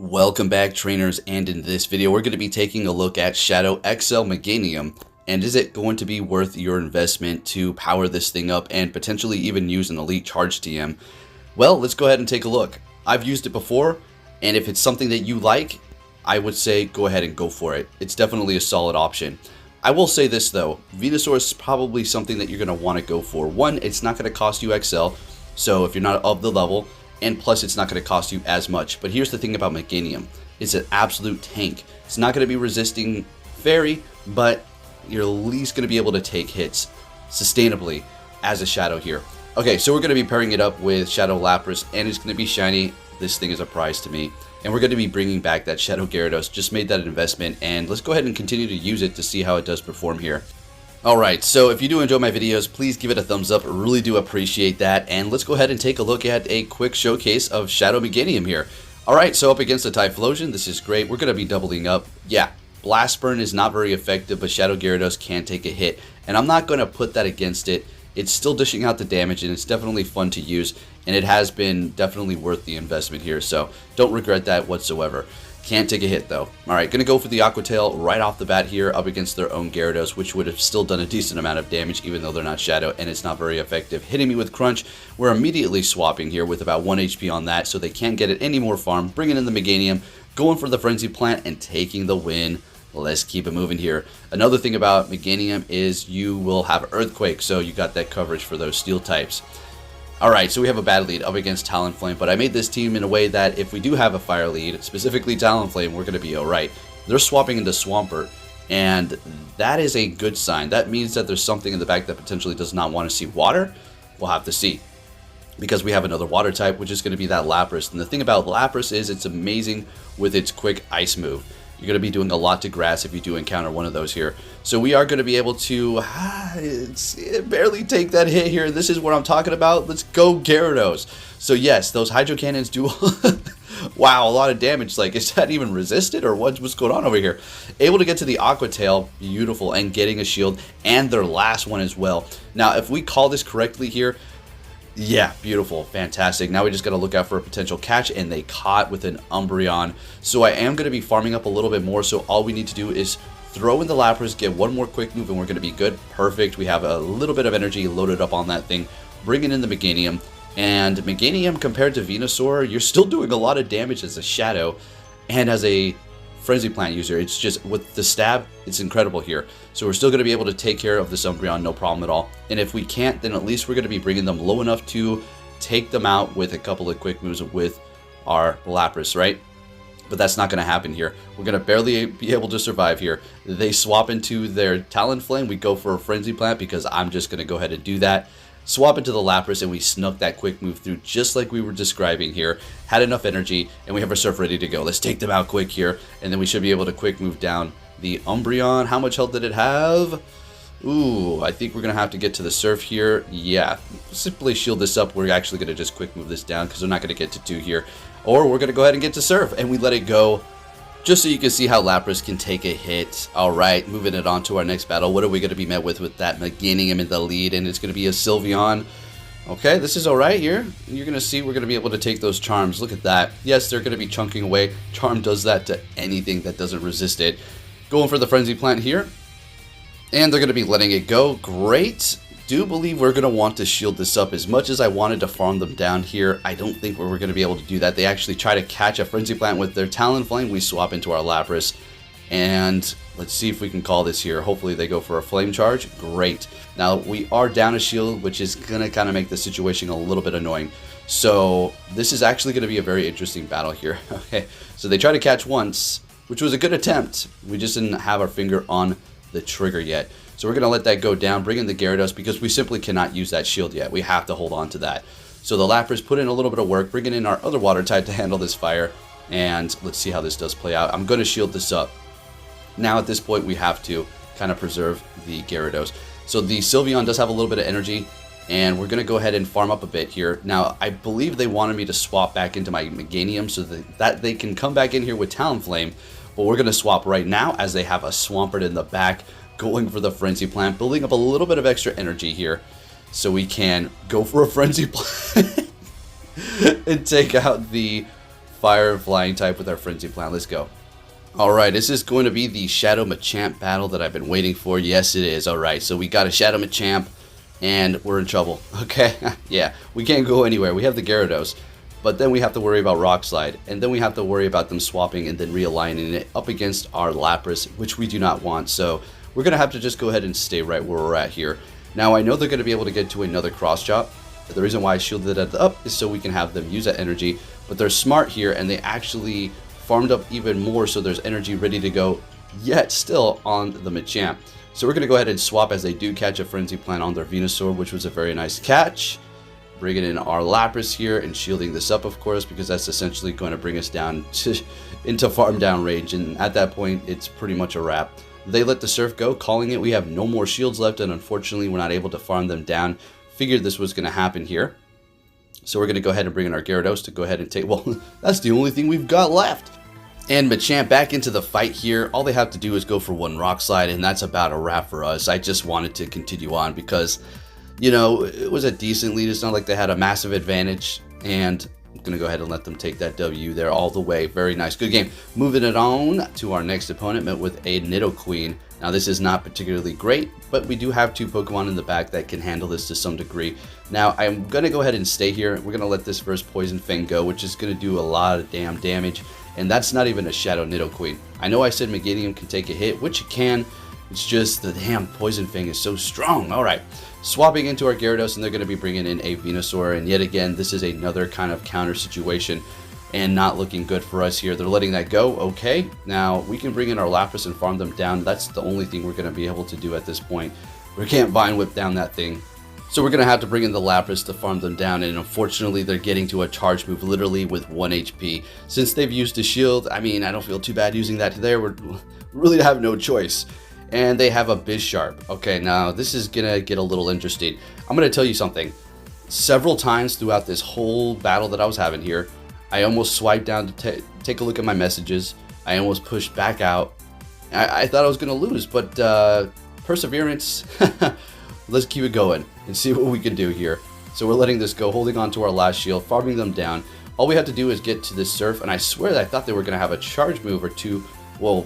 Welcome back, trainers, and in this video we're going to be taking a look at Shadow XL Meganium, and is it going to be worth your investment to power this thing up and potentially even use an elite charge TM? Well, let's go ahead and take a look. I've used it before, and if it's something that you like, I would say go ahead and go for it. It's definitely a solid option. I will say this though, Venusaur is probably something that you're going to want to go for. One, it's not going to cost you XL, so if you're not of the level, and plus it's not going to cost you as much. But here's the thing about Meganium, it's an absolute tank. It's not going to be resisting Fairy, but you're at least going to be able to take hits sustainably as a Shadow here. Okay, so we're going to be pairing it up with Shadow Lapras, and it's going to be shiny. This thing is a prize to me. And we're going to be bringing back that Shadow Gyarados. Just made that investment, and let's go ahead and continue to use it to see how it does perform here. Alright, so if you do enjoy my videos, please give it a thumbs up. I really do appreciate that. And let's go ahead and take a look at a quick showcase of Shadow Meganium here. Alright, so up against the Typhlosion, this is great. We're going to be doubling up. Yeah, Blast Burn is not very effective, but Shadow Gyarados can take a hit. And I'm not going to put that against it. It's still dishing out the damage, and it's definitely fun to use. And it has been definitely worth the investment here, so don't regret that whatsoever. Can't take a hit though. Alright, gonna go for the Aqua Tail right off the bat here up against their own Gyarados, which would have still done a decent amount of damage even though they're not Shadow, and it's not very effective. Hitting me with Crunch, we're immediately swapping here with about 1 HP on that, so they can't get it any more farm. Bringing in the Meganium, going for the Frenzy Plant, and taking the win. Let's keep it moving here. Another thing about Meganium is you will have Earthquake, so you got that coverage for those Steel types. Alright, so we have a bad lead up against Talonflame, but I made this team in a way that if we do have a fire lead, specifically Talonflame, we're going to be alright. They're swapping into Swampert, and that is a good sign. That means that there's something in the back that potentially does not want to see water. We'll have to see. Because we have another water type, which is going to be that Lapras. And the thing about Lapras is it's amazing with its quick ice move. You're going to be doing a lot to grass if you do encounter one of those here. So we are going to be able to barely take that hit here. This is what I'm talking about. Let's go Gyarados. So yes, those Hydro Cannons do wow, a lot of damage. Like, is that even resisted or what's going on over here? Able to get to the Aqua Tail, beautiful, and getting a shield, and their last one as well. Now, if we call this correctly here, yeah, beautiful, fantastic. Now we just got to look out for a potential catch, and they caught with an Umbreon. So I am going to be farming up a little bit more, so all we need to do is throw in the Lapras, get one more quick move, and we're going to be good. Perfect. We have a little bit of energy loaded up on that thing. Bringing in the Meganium. And Meganium, compared to Venusaur, you're still doing a lot of damage as a Shadow and as a Frenzy Plant user. It's just, with the stab, it's incredible here. So we're still going to be able to take care of this Umbreon, no problem at all. And if we can't, then at least we're going to be bringing them low enough to take them out with a couple of quick moves with our Lapras, right? But that's not going to happen here. We're going to barely be able to survive here. They swap into their Talonflame. We go for a Frenzy Plant because I'm just going to go ahead and do that. Swap into the Lapras, and we snuck that quick move through just like we were describing here. Had enough energy, and we have our Surf ready to go. Let's take them out quick here, and then we should be able to quick move down the Umbreon. How much health did it have? Ooh, I think we're going to have to get to the Surf here. Yeah, simply shield this up. We're actually going to just quick move this down because we're not going to get to 2 here. Or we're going to go ahead and get to Surf, and we let it go. Just so you can see how Lapras can take a hit. Alright, moving it on to our next battle. What are we going to be met with that Meganium in the lead? And it's going to be a Sylveon. Okay, this is alright here. You're going to see we're going to be able to take those Charms. Look at that. Yes, they're going to be chunking away. Charm does that to anything that doesn't resist it. Going for the Frenzy Plant here. And they're going to be letting it go. Great. Do believe we're going to want to shield this up. As much as I wanted to farm them down here, I don't think we're going to be able to do that. They actually try to catch a Frenzy Plant with their Talonflame. We swap into our Lapras, and let's see if we can call this here. Hopefully they go for a Flame Charge. Great. Now we are down a shield, which is going to kind of make the situation a little bit annoying. So this is actually going to be a very interesting battle here. Okay, so they try to catch once, which was a good attempt. We just didn't have our finger on the trigger yet. So we're going to let that go down, bring in the Gyarados, because we simply cannot use that shield yet. We have to hold on to that. So the Lapras put in a little bit of work, bringing in our other water type to handle this fire. And let's see how this does play out. I'm going to shield this up. Now at this point, we have to kind of preserve the Gyarados. So the Sylveon does have a little bit of energy, and we're going to go ahead and farm up a bit here. Now, I believe they wanted me to swap back into my Meganium so that they can come back in here with Talonflame. But we're going to swap right now as they have a Swampert in the back. Going for the Frenzy Plant, building up a little bit of extra energy here so we can go for a Frenzy Plant and take out the fire and flying type with our Frenzy Plant. Let's go. Alright, this is going to be the Shadow Machamp battle that I've been waiting for. Yes, it is. Alright, so we got a Shadow Machamp, and we're in trouble. Okay, yeah, we can't go anywhere. We have the Gyarados, but then we have to worry about Rock Slide, and then we have to worry about them swapping and then realigning it up against our Lapras, which we do not want. So we're going to have to just go ahead and stay right where we're at here. Now, I know they're going to be able to get to another Cross Chop. The reason why I shielded it up is so we can have them use that energy, but they're smart here, and they actually farmed up even more, so there's energy ready to go, yet still on the Machamp. So we're going to go ahead and swap as they do catch a Frenzy Plant on their Venusaur, which was a very nice catch. Bringing in our Lapras here and shielding this up, of course, because that's essentially going to bring us down into farm down range, and at that point, it's pretty much a wrap. They let the Surf go, calling it. We have no more shields left, and unfortunately, we're not able to farm them down. Figured this was going to happen here. So we're going to go ahead and bring in our Gyarados to go ahead and take... Well, that's the only thing we've got left. And Machamp back into the fight here. All they have to do is go for one Rock Slide, and that's about a wrap for us. I just wanted to continue on because, you know, it was a decent lead. It's not like they had a massive advantage. And I'm going to go ahead and let them take that W there all the way. Very nice. Good game. Moving it on to our next opponent, met with a Nidoqueen. Now, this is not particularly great, but we do have two Pokemon in the back that can handle this to some degree. Now, I'm going to go ahead and stay here. We're going to let this first Poison Fang go, which is going to do a lot of damn damage. And that's not even a Shadow Nidoqueen. I know I said Meganium can take a hit, which it can. It's just the damn Poison Fang is so strong. All right, swapping into our Gyarados, and they're going to be bringing in a Venusaur. And yet again, this is another kind of counter situation and not looking good for us here. They're letting that go. Okay, now we can bring in our Lapras and farm them down. That's the only thing we're going to be able to do at this point. We can't Vine Whip down that thing. So we're going to have to bring in the Lapras to farm them down, and unfortunately they're getting to a charge move literally with 1 HP. Since they've used a shield, I mean, I don't feel too bad using that there. We really have no choice. And they have a Bisharp. Okay, now this is going to get a little interesting. I'm going to tell you something. Several times throughout this whole battle that I was having here, I almost swiped down to take a look at my messages. I almost pushed back out. I thought I was going to lose, but perseverance. Let's keep it going and see what we can do here. So we're letting this go, holding on to our last shield, farming them down. All we have to do is get to this Surf, and I swear that I thought they were going to have a charge move or two. Well,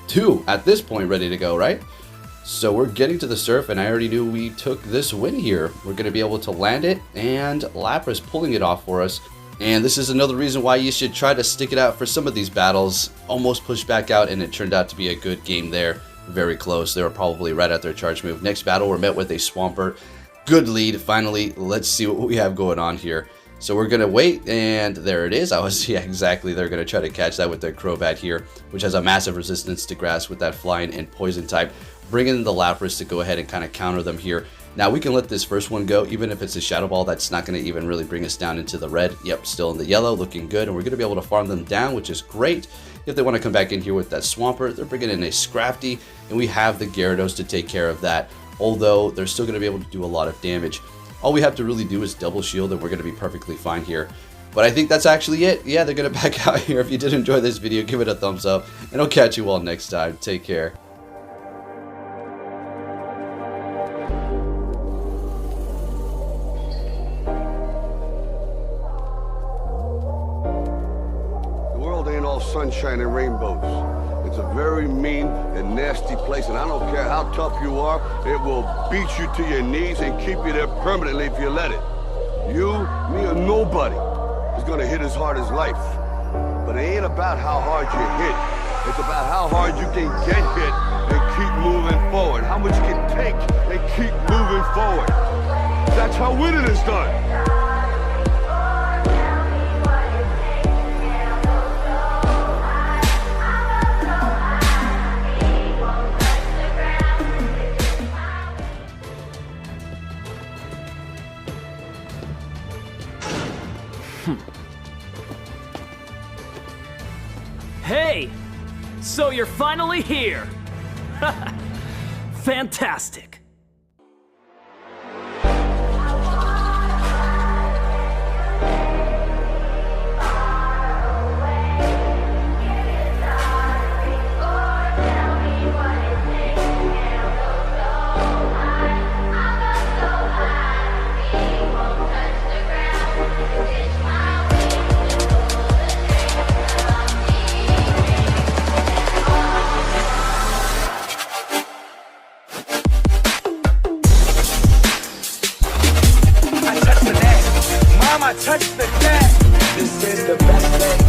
two at this point ready to go, right? So we're getting to the Surf, and I already knew we took this win here. We're going to be able to land it, and Lapras pulling it off for us. And this is another reason why you should try to stick it out for some of these battles. Almost pushed back out, and it turned out to be a good game there. Very close. They were probably right at their charge move. Next battle, we're met with a Swampert. Good lead. Finally, let's see what we have going on here. So we're going to wait, and there it is. Yeah, exactly. They're going to try to catch that with their Crobat here, which has a massive resistance to grass with that flying and poison type. Bringing in the Lapras to go ahead and kind of counter them here. Now we can let this first one go, even if it's a Shadow Ball. That's not going to even really bring us down into the red. Yep, still in the yellow, looking good, and we're going to be able to farm them down, which is great. If they want to come back in here with that Swampert, they're bringing in a Scrafty, and we have the Gyarados to take care of that, although they're still going to be able to do a lot of damage. All we have to really do is double shield, and we're going to be perfectly fine here. But I think that's actually it. Yeah, they're going to back out here. If you did enjoy this video, give it a thumbs up, and I'll catch you all next time. Take care. Sunshine and rainbows. It's a very mean and nasty place, and I don't care how tough you are, it will beat you to your knees and keep you there permanently if you let it. You, me, or nobody is gonna hit as hard as life. But it ain't about how hard you hit. It's about how hard you can get hit and keep moving forward. How much you can take and keep moving forward. That's how winning is done. Hey! So you're finally here! Fantastic! time I touch the deck. This is the best day